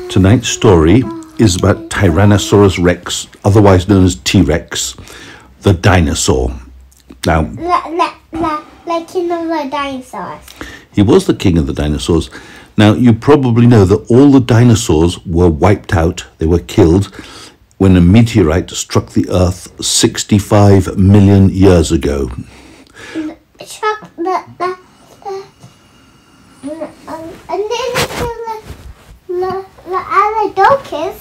Tonight's story is about Tyrannosaurus Rex, otherwise known as T-Rex, the dinosaur. Now, like king of the dinosaurs. He was the king of the dinosaurs. Now, you probably know that all the dinosaurs were wiped out, they were killed, when a meteorite struck the Earth 65 million years ago. Struck and then the Aladocus.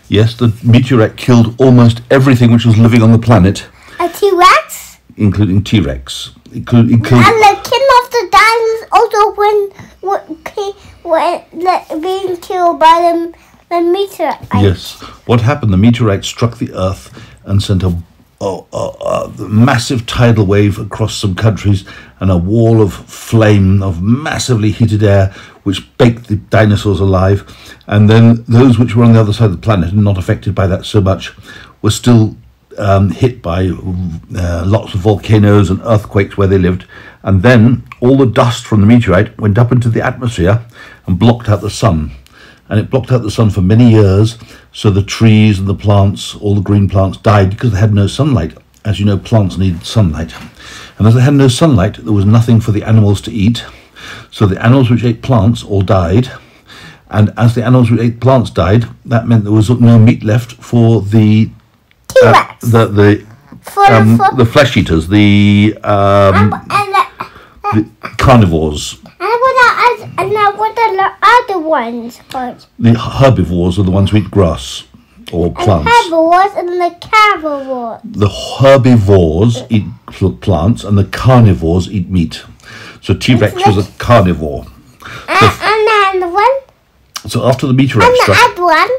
Yes, the meteorite killed almost everything which was living on the planet. A T-Rex? Including T-Rex. And the king of the dinosaurs also being killed by the meteorite. Yes. What happened? The meteorite struck the Earth and sent a massive tidal wave across some countries and a wall of flame, of massively heated air, which baked the dinosaurs alive. And then those which were on the other side of the planet and not affected by that so much were still hit by lots of volcanoes and earthquakes where they lived. And then all the dust from the meteorite went up into the atmosphere and blocked out the sun. And it blocked out the sun for many years, so the trees and the plants, all the green plants, died because they had no sunlight. As you know, plants need sunlight. And as they had no sunlight, there was nothing for the animals to eat. So the animals which ate plants all died. And as the animals which ate plants died, that meant there was no meat left for the T-Rex. The flesh eaters, the carnivores. And what are the other ones called? The herbivores are the ones who eat grass or plants. The herbivores and the carnivores. The herbivores eat plants and the carnivores eat meat. So T-Rex was a carnivore. And the other one? So after the meteorite And struck... the other one?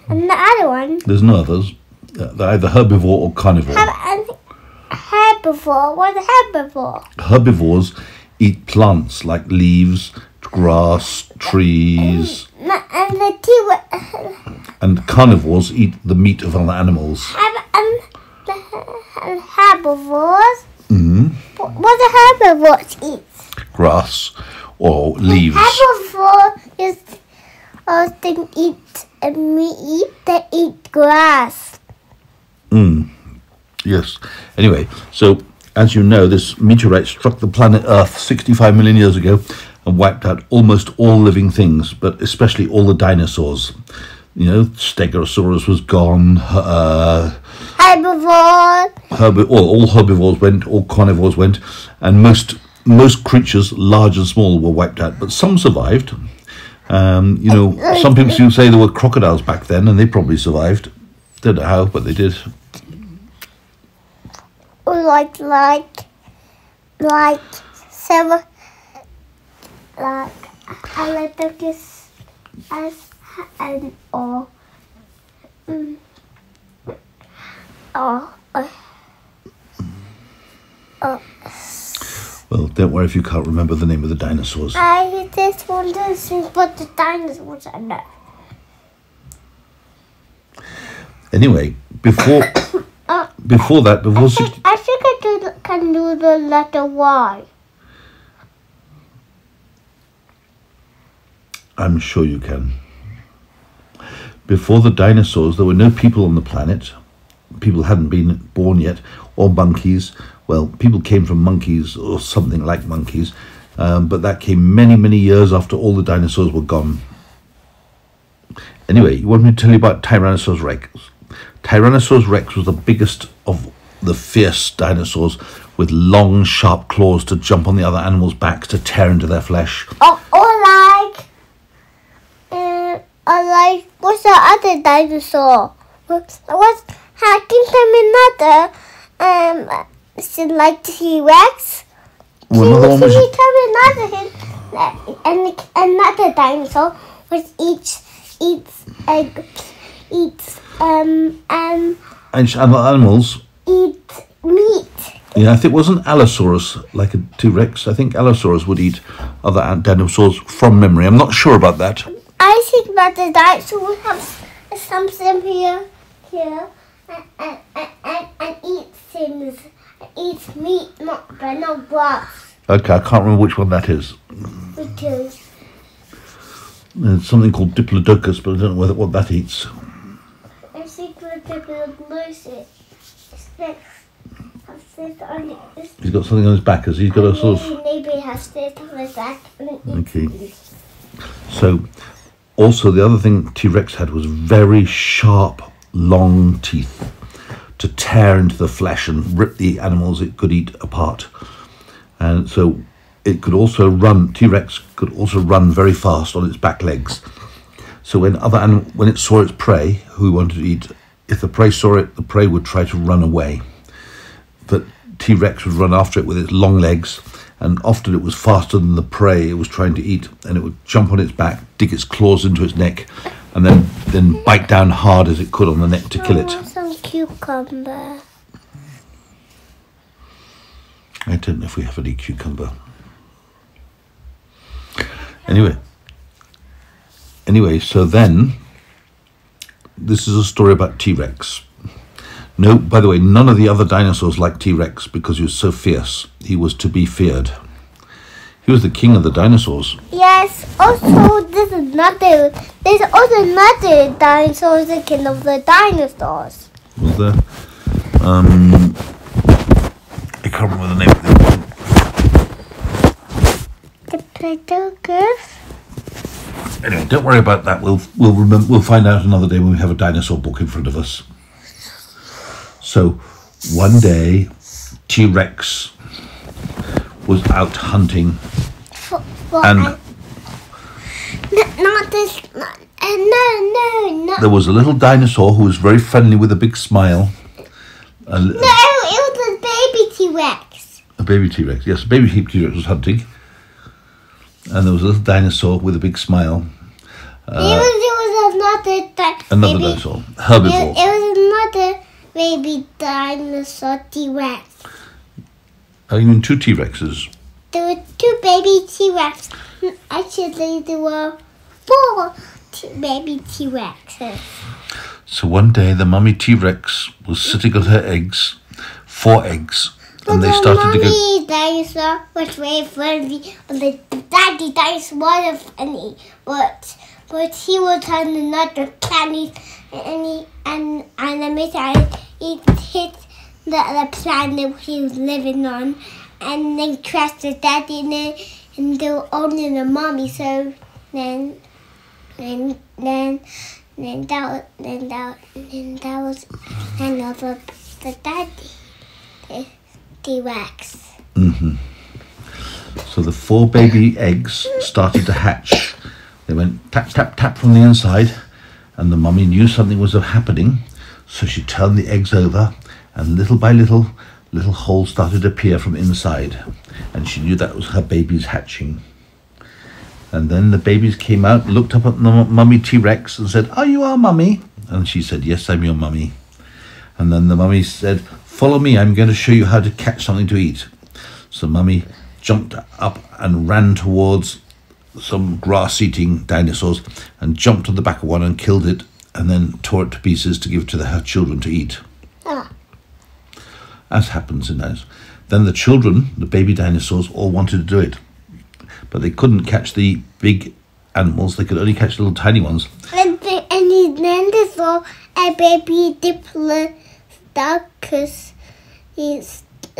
And the other one? There's no others. They're either herbivore or carnivore. Herbivore? What's a herbivore? Herbivores eat plants like leaves, grass, trees. And the T-Rex. And carnivores eat the meat of other animals. And herbivores? Mm-hmm. What do herbivores eat? Grass or leaves. Herbivore is they eat meat. They eat grass. Yes. Anyway, so as you know, this meteorite struck the planet Earth 65 million years ago and wiped out almost all living things, but especially all the dinosaurs. You know, Stegosaurus was gone. Herbivore. All herbivores went, all carnivores went, and most creatures, large and small, were wiped out. But some survived. You know, some people do say there were crocodiles back then, and they probably survived. Don't know how, but they did. Like seven, like Aladocus and or Well, don't worry if you can't remember the name of the dinosaurs. I just want to see what the dinosaurs I know. Anyway, before that, I think I can do the letter Y. I'm sure you can. Before the dinosaurs, there were no people on the planet. People hadn't been born yet, or monkeys. Well, people came from monkeys or something like monkeys, but that came many, many years after all the dinosaurs were gone. Anyway, you want me to tell you about Tyrannosaurus Rex? Tyrannosaurus Rex was the biggest of the fierce dinosaurs with long, sharp claws to jump on the other animals' backs to tear into their flesh. Or like, what's the other dinosaur? How can another, like T-Rex? Well, Can you tell me another dinosaur which eats other animals eat meat? Yeah, I think it wasn't Allosaurus like a T-Rex. I think Allosaurus would eat other dinosaurs from memory. I'm not sure about that. I think that the dinosaur would have something here, and eat things. Eat meat, not grass. Okay, I can't remember which one that is. Because There's something called Diplodocus, but I don't know what that eats. I think Diplodocus. He's got something on his back, has he? He's got a sort of... Maybe it has this on his back. Okay. So, also the other thing T-Rex had was very sharp, long teeth to tear into the flesh and rip the animals it could eat apart. And so it could also run, T-Rex could also run very fast on its back legs. So when when it saw its prey, who it wanted to eat, if the prey saw it, the prey would try to run away. But T-Rex would run after it with its long legs, and often it was faster than the prey it was trying to eat, and it would jump on its back, dig its claws into its neck, and then bite down hard as it could on the neck to kill it. I want some cucumber. I don't know if we have any cucumber. Anyway, so then, this is a story about T-Rex. No, by the way, none of the other dinosaurs liked T-Rex because he was so fierce. He was to be feared. He was the king of the dinosaurs. Yes, also there's also another dinosaur, the king of the dinosaurs. Was there? I can't remember the name of the Diplodocus. Anyway, don't worry about that. We'll find out another day when we have a dinosaur book in front of us. So one day, T-Rex was out hunting, and not this. No. there was a little dinosaur who was very friendly with a big smile. No, it was a baby T-Rex. A baby T-Rex, yes, a baby T-Rex was hunting, and there was a little dinosaur with a big smile. It was Another dinosaur, herbivore. It was another baby dinosaur T-Rex. Oh, you mean two T-Rexes? There were two baby T-Rex. Actually, there were four baby T-Rexes. So one day the mummy T-Rex was sitting on her eggs, 4 eggs, and they started to go... The mummy dinosaur was very friendly, and the daddy dinosaur was funny, but he was on another planet, and the missile hit the planet he was living on, and then crashed the daddy and they were only the mommy. So then that was another the daddy T-Rex. So the 4 baby eggs started to hatch. They went tap, tap, tap from the inside, and the mummy knew something was happening, so she turned the eggs over, and little by little, little holes started to appear from inside, and she knew that was her babies hatching. And then the babies came out, looked up at the mummy T-Rex and said, "Are you our mummy?" And she said, "Yes, I'm your mummy." And then the mummy said, "Follow me, I'm going to show you how to catch something to eat." So mummy jumped up and ran towards some grass-eating dinosaurs and jumped on the back of one and killed it, and then tore it to pieces to give to her children to eat. As happens in those. Then the children, the baby dinosaurs, all wanted to do it, but they couldn't catch the big animals. They could only catch the little tiny ones. And then they saw a baby Diplodocus. He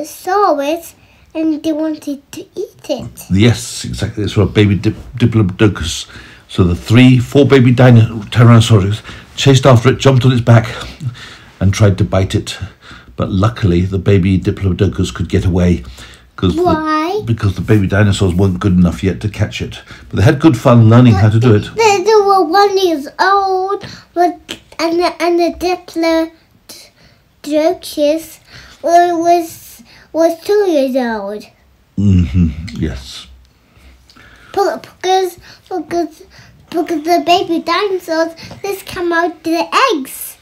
saw it, and they wanted to eat it. Yes, exactly. It's a baby Diplodocus. So the 4 baby Tyrannosaurus chased after it, jumped on its back, and tried to bite it. But luckily, the baby Diplodocus could get away. Why? Because the baby dinosaurs weren't good enough yet to catch it. But they had good fun learning how to do it. They were 1 year old, and the Diplodocus was 2 years old. Yes. Because the baby dinosaurs just come out the eggs.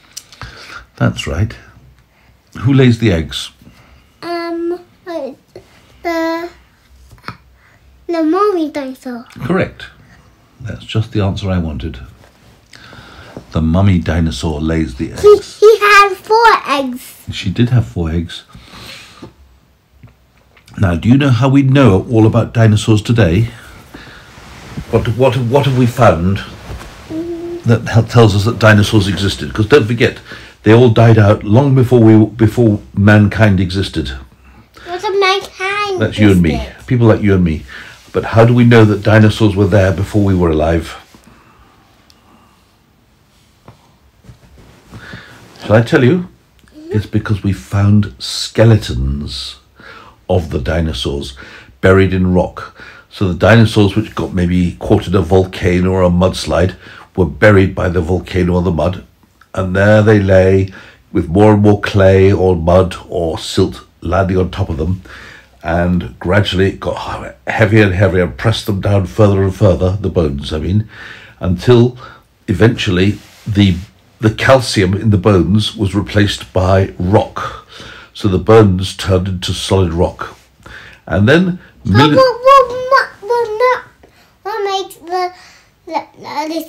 That's right. Who lays the eggs? The mommy dinosaur. Correct. That's just the answer I wanted. The mummy dinosaur lays the eggs. He had 4 eggs. She did have 4 eggs. Now, do you know how we know all about dinosaurs today? What have we found that tells us that dinosaurs existed? Because don't forget, they all died out long before mankind existed. What's a mankind? That's you and me. People like you and me. But how do we know that dinosaurs were there before we were alive? Shall I tell you? It's because we found skeletons of the dinosaurs buried in rock. So the dinosaurs which got maybe caught in a volcano or a mudslide were buried by the volcano or the mud, and there they lay with more and more clay or mud or silt landing on top of them, and gradually it got heavier and heavier and pressed them down further and further, the bones I mean, until eventually the calcium in the bones was replaced by rock. So the bones turned into solid rock. And then What makes the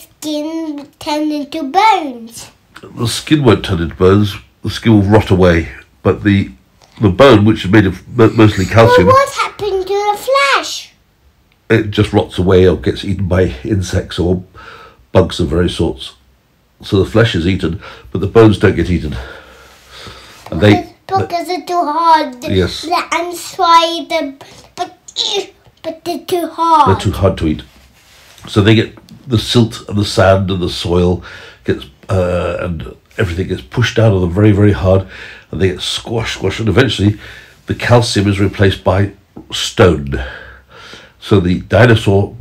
skin turn into bones? the skin won't turn into bones, the skin will rot away. But the bone, which is made of mostly calcium, Well, what happened to the flesh? it just rots away or gets eaten by insects or bugs of various sorts. So the flesh is eaten, but the bones don't get eaten. And Because they're too hard. Yes. And why but they're too hard. they're too hard to eat. So they get the silt and the sand and the soil gets and everything gets pushed out of them very, very hard, and they get squashed, and eventually the calcium is replaced by stone. So the dinosaur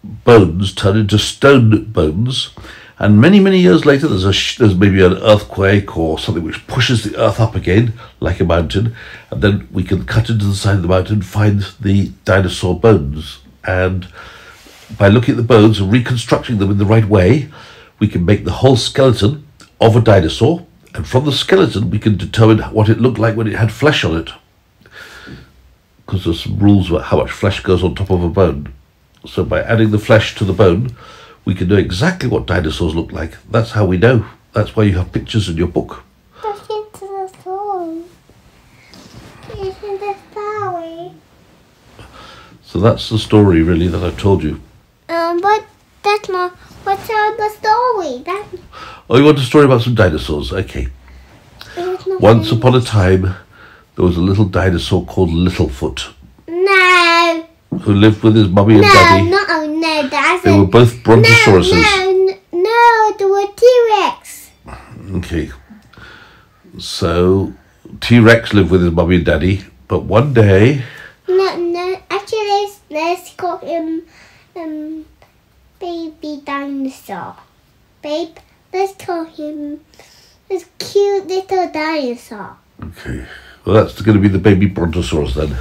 bones turn into stone bones, and many, many years later there's maybe an earthquake or something which pushes the earth up again like a mountain, and then we can cut into the side of the mountain and find the dinosaur bones. And by looking at the bones and reconstructing them in the right way, we can make the whole skeleton of a dinosaur, and from the skeleton we can determine what it looked like when it had flesh on it, because there's some rules about how much flesh goes on top of a bone. So by adding the flesh to the bone, we can know exactly what dinosaurs look like. That's how we know. That's why you have pictures in your book. That's into the story. It's in the story. So that's the story, really, that I've told you. But that's not what's the story. Oh, you want a story about some dinosaurs? Okay. It's not Once upon a time, there was a little dinosaur called Littlefoot, No. who lived with his mummy and daddy. No, that's They were both brontosauruses. No, they were T-Rex. Okay. So, T-Rex lived with his mummy and daddy, but one day, No, actually, let's call him, baby dinosaur. Babe, let's call him this cute little dinosaur. okay, well, that's going to be the baby brontosaurus then.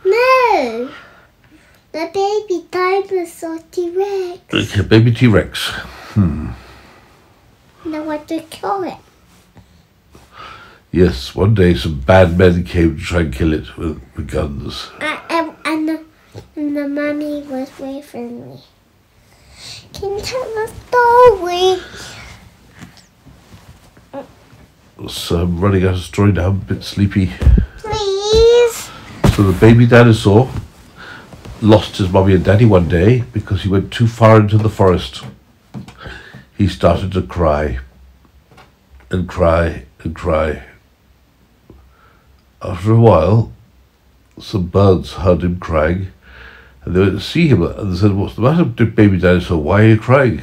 No, the baby dinosaur T-Rex. Okay, baby T-Rex. Now what do you call it? Yes, one day some bad men came to try and kill it with guns. And the mummy was very friendly. Can you tell the story? So I'm running out of story now, I'm a bit sleepy. Please. So the baby dinosaur lost his mummy and daddy one day because he went too far into the forest. He started to cry and cry and cry. After a while, some birds heard him crying, and they went to see him and they said, "What's the matter, baby dinosaur? Why are you crying?"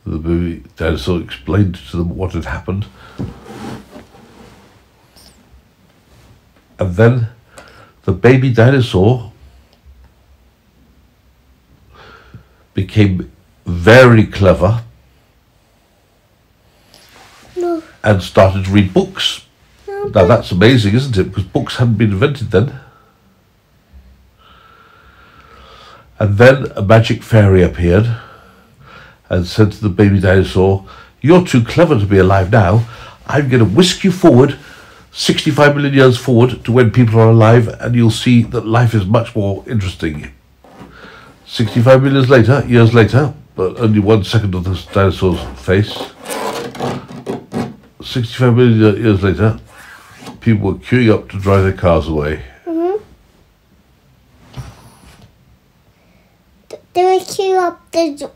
The baby dinosaur explained to them what had happened. And then the baby dinosaur became very clever No. and started to read books. Now that's amazing, isn't it? Because books hadn't been invented then. And then a magic fairy appeared and said to the baby dinosaur, "You're too clever to be alive now. I'm going to whisk you forward 65 million years forward to when people are alive, and you'll see that life is much more interesting." 65 million years later, but only 1 second of this dinosaur's face. 65 million years later, people were queuing up to drive their cars away. They were up the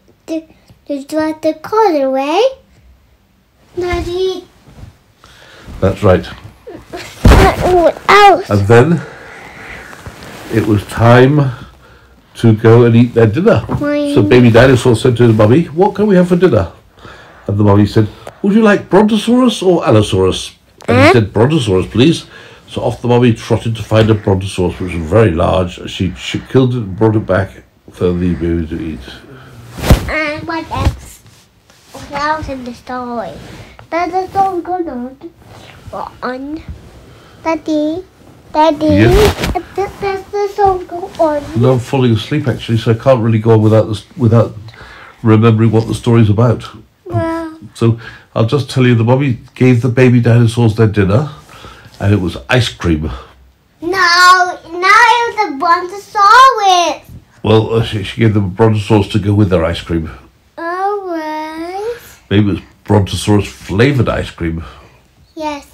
drive the car away. Daddy. That's right. What else? And then it was time to go and eat their dinner. So baby dinosaur said to his mummy, "What can we have for dinner?" And the mummy said, "Would you like Brontosaurus or Allosaurus?" And he said, "Brontosaurus, please." So off the mummy trotted to find a Brontosaurus, which was very large. She killed it and brought it back for the baby to eat. And what else? What else in the story? That's the song going on. Daddy. Yes. That's the song go on. No, I'm falling asleep actually, so I can't really go on without remembering what the story's about. Well, So I'll just tell you, the mummy gave the baby dinosaurs their dinner, and it was ice cream. no, it was the Brontosaurus. Well, she gave them Brontosaurus to go with their ice cream. Alright. Maybe it was Brontosaurus flavoured ice cream. Yes.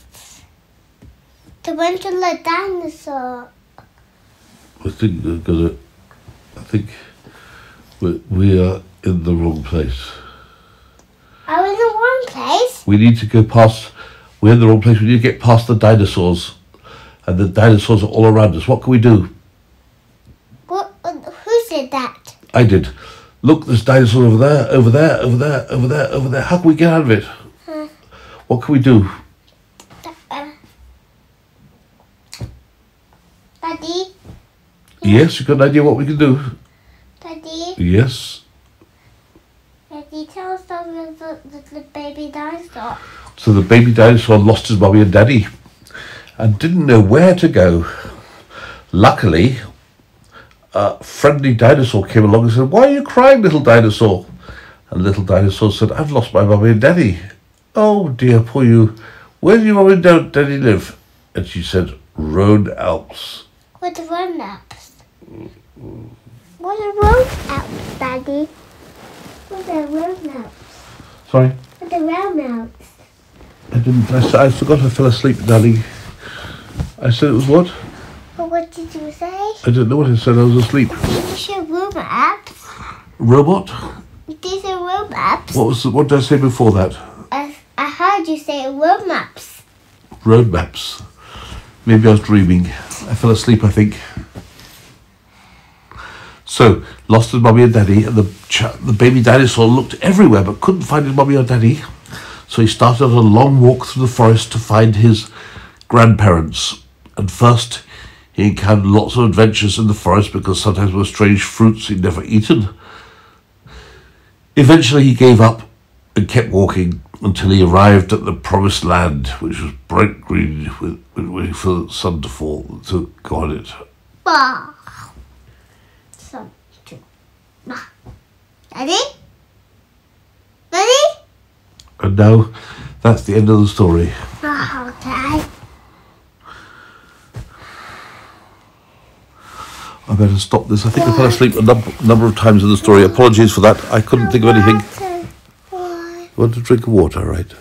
The Tarantula dinosaur. I think we are in the wrong place. Are we in the wrong place? We need to go past. We're in the wrong place. We need to get past the dinosaurs, and the dinosaurs are all around us. What can we do? Who said that? I did. Look, there's dinosaurs over there, over there, over there, over there, over there. How can we get out of it? What can we do? Daddy? Yes, you got an idea what we can do? Daddy? Yes. Daddy, tell us about the baby dinosaur. So the baby dinosaur lost his mummy and daddy and didn't know where to go. Luckily, a friendly dinosaur came along and said, "Why are you crying, little dinosaur?" And little dinosaur said, "I've lost my mummy and daddy." "Oh dear, poor you. Where do your mummy and daddy live?" And she said, "Rhode Alps." What are grown-ups? What are grown-ups, Daddy? What are grown-ups? Sorry? What are grown-ups? I forgot, I fell asleep, darling. I said it was what? Well, what did you say? I don't know what I said, I was asleep. Did you say grown-ups? Robot? These are grown-ups. What did I say before that? I heard you say grown-ups. Road maps. Maybe I was dreaming. I fell asleep, I think. So, lost his mummy and daddy, and the baby dinosaur looked everywhere but couldn't find his mummy or daddy. So he started on a long walk through the forest to find his grandparents. And first, he encountered lots of adventures in the forest because sometimes there were strange fruits he'd never eaten. Eventually, he gave up and kept walking until he arrived at the promised land, which was bright green, waiting for the sun to fall to go on it. Bah. Some, two, bah. Daddy? Daddy? And now, that's the end of the story. Okay. I better stop this. I think I fell asleep a number of times in the story. Apologies for that. I couldn't think of anything. Water. I want to drink water, right?